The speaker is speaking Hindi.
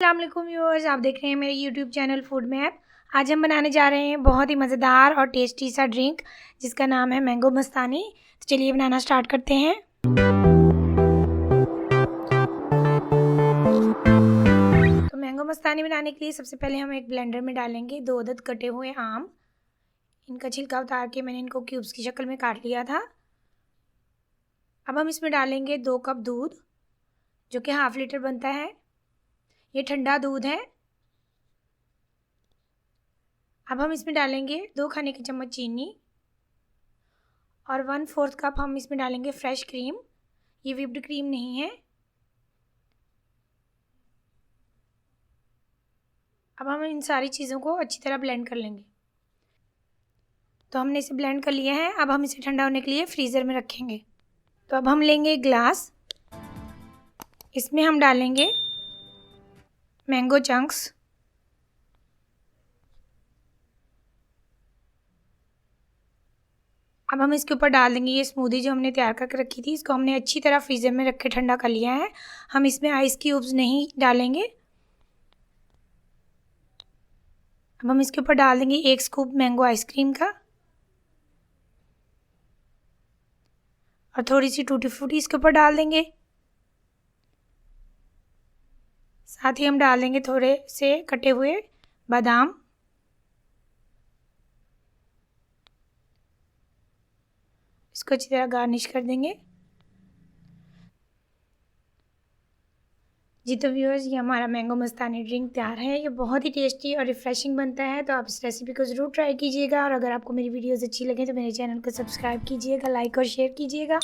अस्सलाम वालेकुम व्यूअर्स, आप देख रहे हैं मेरे यूट्यूब चैनल फूड मैप। आज हम बनाने जा रहे हैं बहुत ही मज़ेदार और टेस्टी सा ड्रिंक जिसका नाम है मैंगो मस्तानी। तो चलिए बनाना स्टार्ट करते हैं। तो मैंगो मस्तानी बनाने के लिए सबसे पहले हम एक ब्लेंडर में डालेंगे 2 अदद कटे हुए आम। इनका छिलका उतार के मैंने इनको क्यूब्स की शक्ल में काट लिया था। अब हम इसमें डालेंगे 2 कप दूध जो कि ½ लीटर बनता है। ये ठंडा दूध है। अब हम इसमें डालेंगे 2 खाने के चम्मच चीनी और 1/4 कप हम इसमें डालेंगे फ्रेश क्रीम। ये व्हिप्ड क्रीम नहीं है। अब हम इन सारी चीज़ों को अच्छी तरह ब्लेंड कर लेंगे। तो हमने इसे ब्लेंड कर लिया है। अब हम इसे ठंडा होने के लिए फ्रीज़र में रखेंगे। तो अब हम लेंगे एक ग्लास, इसमें हम डालेंगे मैंगो चंक्स। अब हम इसके ऊपर डाल देंगे ये स्मूदी जो हमने तैयार करके रखी थी। इसको हमने अच्छी तरह फ्रीज़र में रख के ठंडा कर लिया है। हम इसमें आइस क्यूब्स नहीं डालेंगे। अब हम इसके ऊपर डाल देंगे 1 स्कूप मैंगो आइसक्रीम का और थोड़ी सी टूटी फ्रूटी इसके ऊपर डाल देंगे। साथ ही हम डाल देंगे थोड़े से कटे हुए बादाम। इसको अच्छी तरह गार्निश कर देंगे। जी तो व्यूअर्स, ये हमारा मैंगो मस्तानी ड्रिंक तैयार है। ये बहुत ही टेस्टी और रिफ़्रेशिंग बनता है। तो आप इस रेसिपी को ज़रूर ट्राई कीजिएगा और अगर आपको मेरी वीडियोस अच्छी लगे तो मेरे चैनल को सब्सक्राइब कीजिएगा, लाइक और शेयर कीजिएगा।